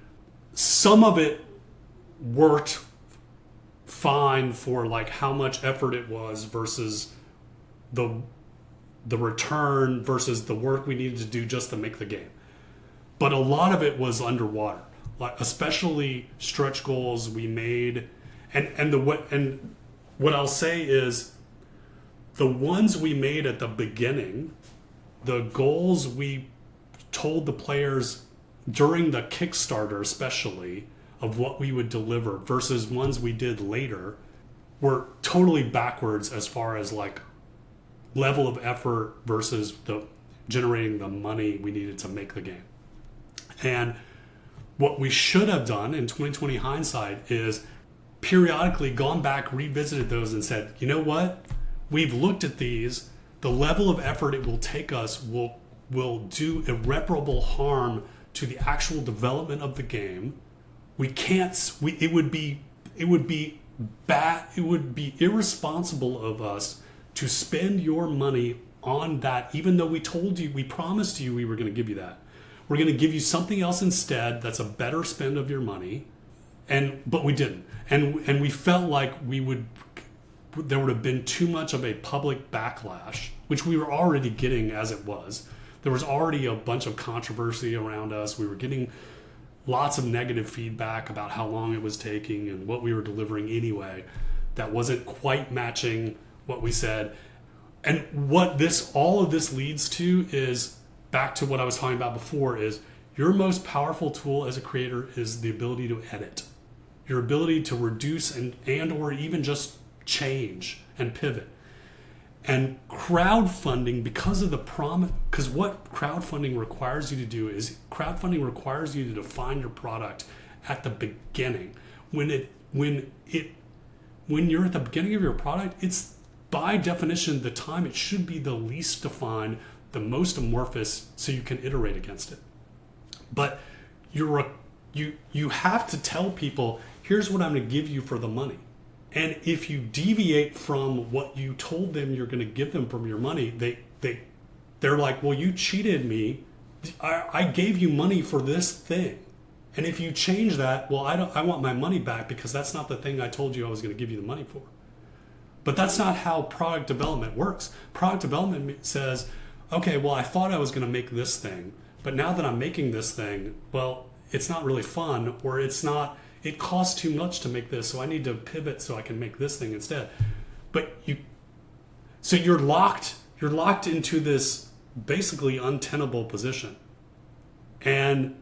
Some of it worked fine for like how much effort it was versus the return versus the work we needed to do just to make the game. But a lot of it was underwater, like especially stretch goals we made, and what I'll say is the ones we made at the beginning, the goals we told the players during the Kickstarter especially of what we would deliver versus ones we did later were totally backwards as far as like level of effort versus the generating the money we needed to make the game. And what we should have done in 2020 hindsight is periodically gone back, revisited those and said, you know what? We've looked at these. The level of effort it will take us will do irreparable harm to the actual development of the game. It would be bad. It would be irresponsible of us to spend your money on that, even though we promised you we were going to give you that. We're going to give you something else instead that's a better spend of your money, but we didn't. And we felt like there would have been too much of a public backlash, which we were already getting as it was. There was already a bunch of controversy around us. We were getting lots of negative feedback about how long it was taking and what we were delivering anyway that wasn't quite matching what we said. And what all of this leads to is back to what I was talking about before, is your most powerful tool as a creator is the ability to edit. Your ability to reduce and or even just change and pivot. And crowdfunding, because what crowdfunding requires you to do is crowdfunding requires you to define your product at the beginning. When you're at the beginning of your product, it's by definition the time it should be the least defined, the most amorphous, so you can iterate against it. But you have to tell people, here's what I'm going to give you for the money. And if you deviate from what you told them you're going to give them from your money, they're like, well, you cheated me. I gave you money for this thing. And if you change that, well, I want my money back because that's not the thing I told you I was going to give you the money for. But that's not how product development works. Product development says, okay, well, I thought I was going to make this thing, but now that I'm making this thing, well, it's not really fun, or it costs too much to make this, so I need to pivot so I can make this thing instead. So you're locked into this basically untenable position. And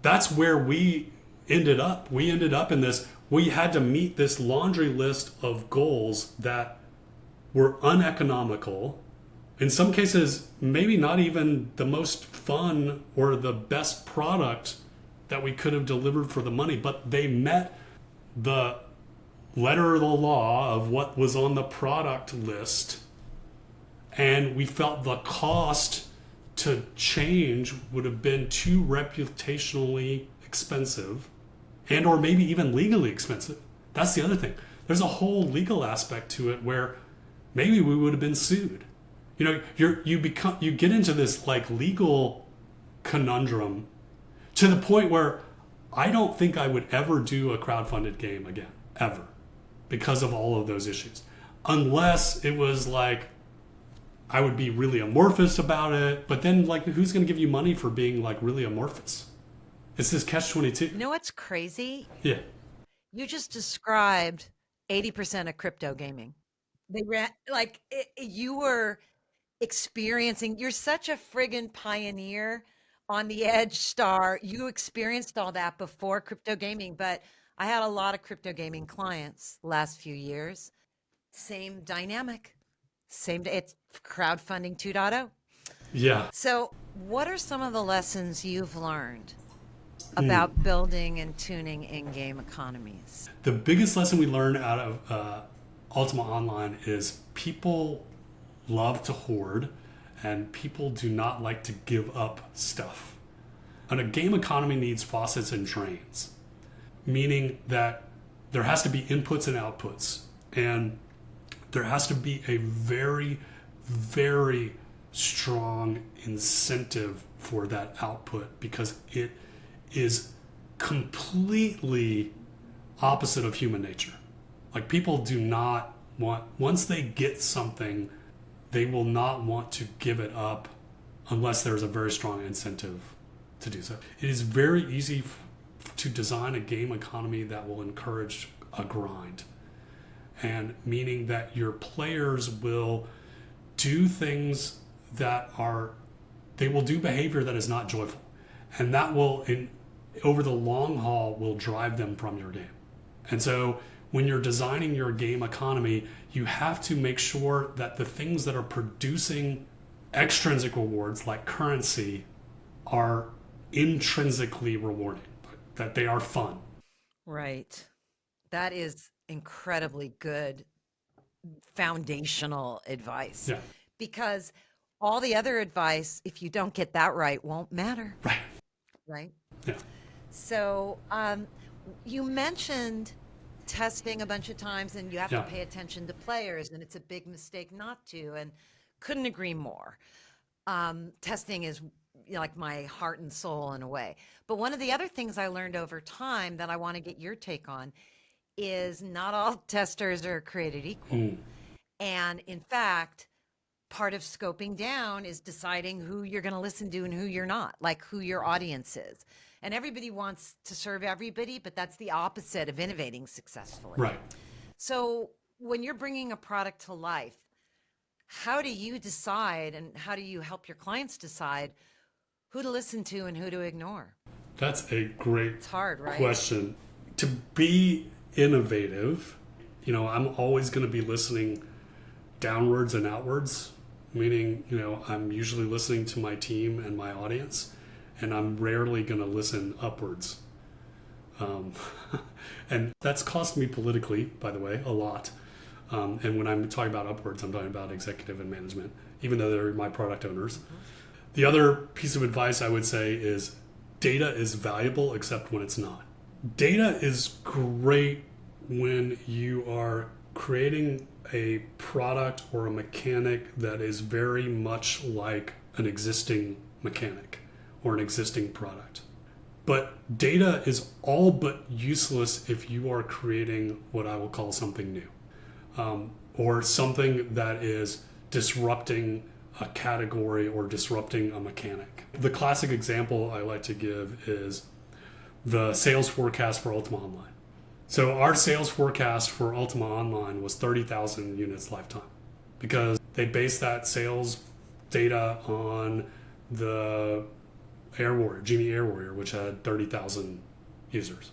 that's where we ended up. We ended up in this. We had to meet this laundry list of goals that were uneconomical. In some cases, maybe not even the most fun or the best product that we could have delivered for the money, but they met the letter of the law of what was on the product list. And we felt the cost to change would have been too reputationally expensive, and or maybe even legally expensive. That's the other thing. There's a whole legal aspect to it where maybe we would have been sued. You know, you get into this like legal conundrum to the point where I don't think I would ever do a crowdfunded game again, ever, because of all of those issues. Unless it was like I would be really amorphous about it, but then like who's going to give you money for being like really amorphous? It's this catch-22. You know what's crazy? Yeah. You just described 80% of crypto gaming. They ran like you were experiencing. You're such a friggin' pioneer on the edge, Starr. You experienced all that before crypto gaming, but I had a lot of crypto gaming clients the last few years. Same dynamic. It's crowdfunding 2.0. Yeah. So, what are some of the lessons you've learned about building and tuning in-game economies? The biggest lesson we learned out of Ultima Online is people love to hoard and people do not like to give up stuff. And a game economy needs faucets and drains, meaning that there has to be inputs and outputs. And there has to be a very, very strong incentive for that output because it is completely opposite of human nature. Like people do not want, once they get something, they will not want to give it up unless there's a very strong incentive to do so. It is very easy to design a game economy that will encourage a grind. And meaning that your players will do things that they will do behavior that is not joyful. And that will, over the long haul, will drive them from your game. And so when you're designing your game economy, you have to make sure that the things that are producing extrinsic rewards like currency are intrinsically rewarding, that they are fun. Right. That is incredibly good foundational advice. Yeah. Because all the other advice, if you don't get that right, won't matter. Right. Right? Yeah. So you mentioned testing a bunch of times and you have to pay attention to players, and it's a big mistake not to, and couldn't agree more. Testing is like my heart and soul in a way. But one of the other things I learned over time that I want to get your take on is not all testers are created equal. And in fact, part of scoping down is deciding who you're going to listen to and who you're not, like who your audience is. And everybody wants to serve everybody, but that's the opposite of innovating successfully. Right. So when you're bringing a product to life, how do you decide and how do you help your clients decide who to listen to and who to ignore? That's a great It's hard, right? question. To be innovative, I'm always going to be listening downwards and outwards, meaning, I'm usually listening to my team and my audience, and I'm rarely going to listen upwards. And that's cost me politically, by the way, a lot. And when I'm talking about upwards, I'm talking about executive and management, even though they're my product owners. The other piece of advice I would say is data is valuable except when it's not. Data is great when you are creating a product or a mechanic that is very much like an existing mechanic or an existing product. But data is all but useless if you are creating what I will call something new, or something that is disrupting a category or disrupting a mechanic. The classic example I like to give is the sales forecast for Ultima Online. So our sales forecast for Ultima Online was 30,000 units lifetime because they based that sales data on the Genie Air Warrior, which had 30,000 users.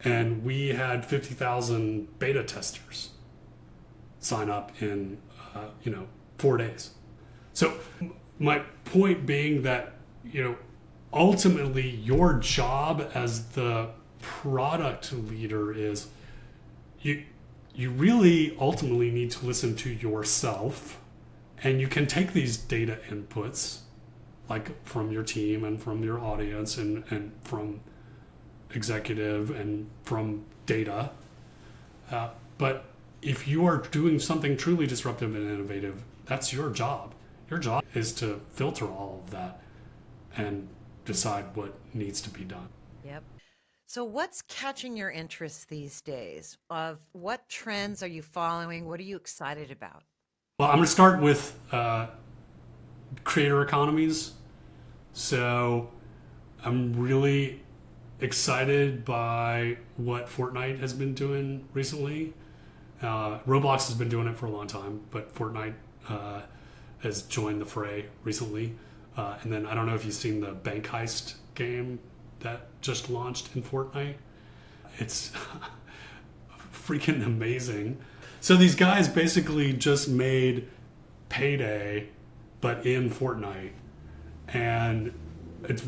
And we had 50,000 beta testers sign up in 4 days. So my point being that, ultimately your job as the product leader is you really ultimately need to listen to yourself, and you can take these data inputs like from your team and from your audience and from executive and from data. But if you are doing something truly disruptive and innovative, that's your job. Your job is to filter all of that and decide what needs to be done. Yep. So what's catching your interest these days? Of what trends are you following? What are you excited about? Well, I'm going to start with creator economies. So I'm really excited by what Fortnite has been doing recently. Roblox has been doing it for a long time, but Fortnite has joined the fray recently. And then I don't know if you've seen the bank heist game that just launched in Fortnite. It's freaking amazing. So these guys basically just made Payday, but in Fortnite. And it's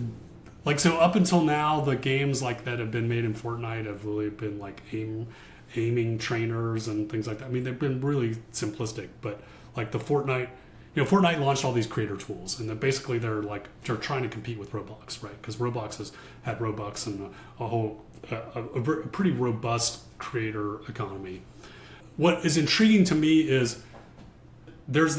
like, so up until now, the games like that have been made in Fortnite have really been like aiming trainers and things like that. I mean, they've been really simplistic, but like the Fortnite, Fortnite launched all these creator tools, and then basically they're trying to compete with Roblox, right? Because Roblox has had Robux and a pretty robust creator economy. What is intriguing to me is there's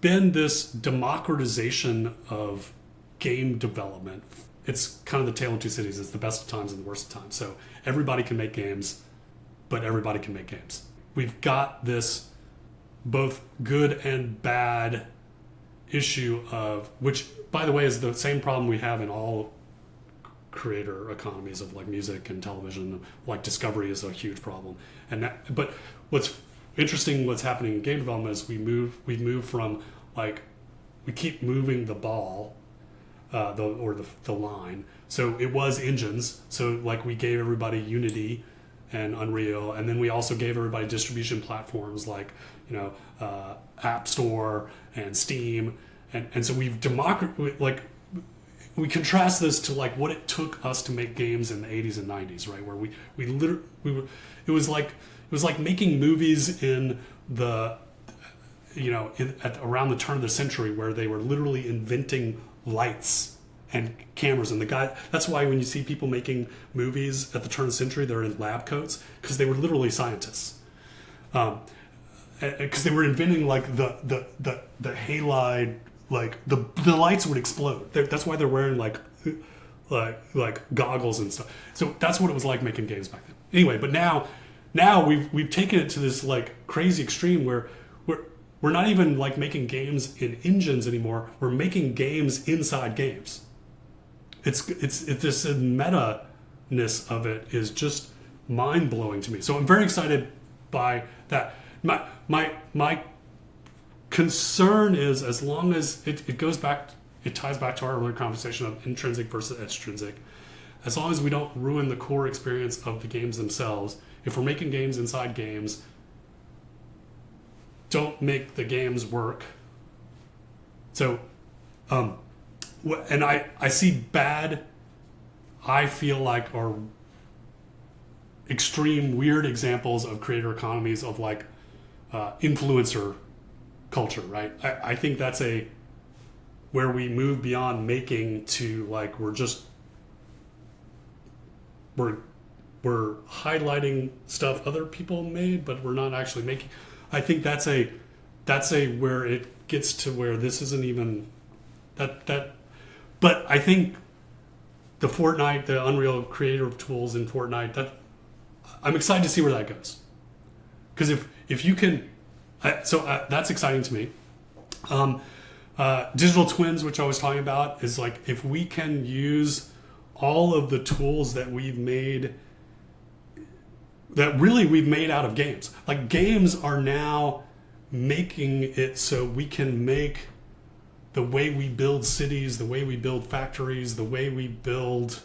been this democratization of game development. It's kind of the tale of two cities. It's the best of times and the worst of times. So everybody can make games, but everybody can make games. We've got this both good and bad issue of, which by the way is the same problem we have in all creator economies of like music and television. Like discovery is a huge problem, but what's interesting, what's happening in game development is we've moved from like, we keep moving the ball, the line. So it was engines. So like we gave everybody Unity and Unreal, and then we also gave everybody distribution platforms like App Store and Steam, and so we've we contrast this to like what it took us to make games in the 80s and 90s, right? Where it was like making movies in the around the turn of the century, where they were literally inventing lights and cameras, and that's why when you see people making movies at the turn of the century, they're in lab coats, because they were literally scientists, because they were inventing like the halide, like the lights would explode. That's why they're wearing like goggles and stuff. So that's what it was like making games back then. Anyway, but now we've taken it to this like crazy extreme where we're not even like making games in engines anymore. We're making games inside games. It's this meta-ness of it is just mind-blowing to me. So I'm very excited by that. My concern is, as long as it ties back to our earlier conversation of intrinsic versus extrinsic, as long as we don't ruin the core experience of the games themselves. If we're making games inside games, don't make the games work. So, and I see bad, I feel like, are extreme weird examples of creator economies of like influencer culture, right? I think that's where we move beyond making to like we're just we're highlighting stuff other people made, but we're not actually making. I think that's a where it gets to where this isn't even that. But I think the Fortnite, the Unreal creative tools in Fortnite, that I'm excited to see where that goes. Because if you can, that's exciting to me. Digital twins, which I was talking about, is like if we can use all of the tools that we've made out of games. Like games are now making it so we can make the way we build cities, the way we build factories, the way we build,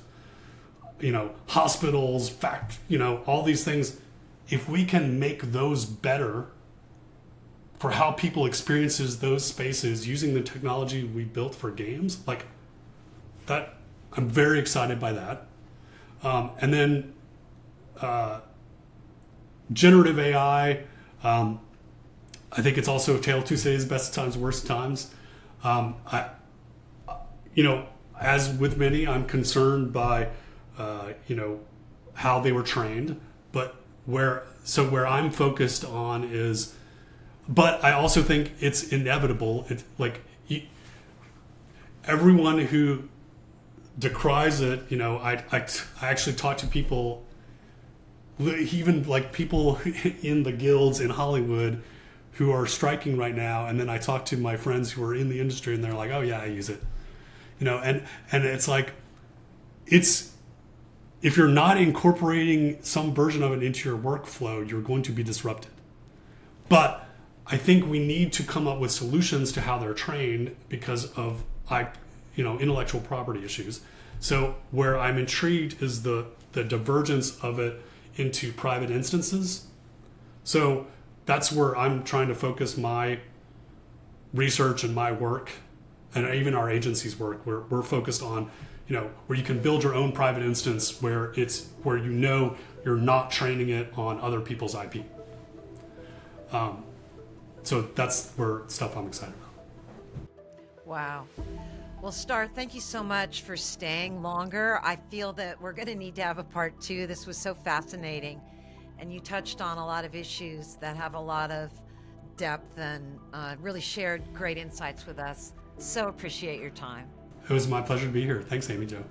hospitals, all these things. If we can make those better for how people experiences those spaces using the technology we built for games, like that, I'm very excited by that. And then generative AI, I think it's also a tale of two cities, best times, worst times. As with many, I'm concerned by, how they were trained, but where I'm focused on is, but I also think it's inevitable. It's like everyone who decries it, I actually talk to people, even like people in the guilds in Hollywood who are striking right now, and then I talk to my friends who are in the industry and they're like, oh yeah, I use it. And it's like, if you're not incorporating some version of it into your workflow, you're going to be disrupted. But I think we need to come up with solutions to how they're trained because of intellectual property issues. So where I'm intrigued is the divergence of it into private instances. So that's where I'm trying to focus my research and my work, and even our agency's work. We're focused on, where you can build your own private instance where you're not training it on other people's IP. So that's where stuff I'm excited about. Wow. Well, Starr, thank you so much for staying longer. I feel that we're going to need to have a part 2. This was so fascinating. And you touched on a lot of issues that have a lot of depth and really shared great insights with us. So appreciate your time. It was my pleasure to be here. Thanks, Amy Jo.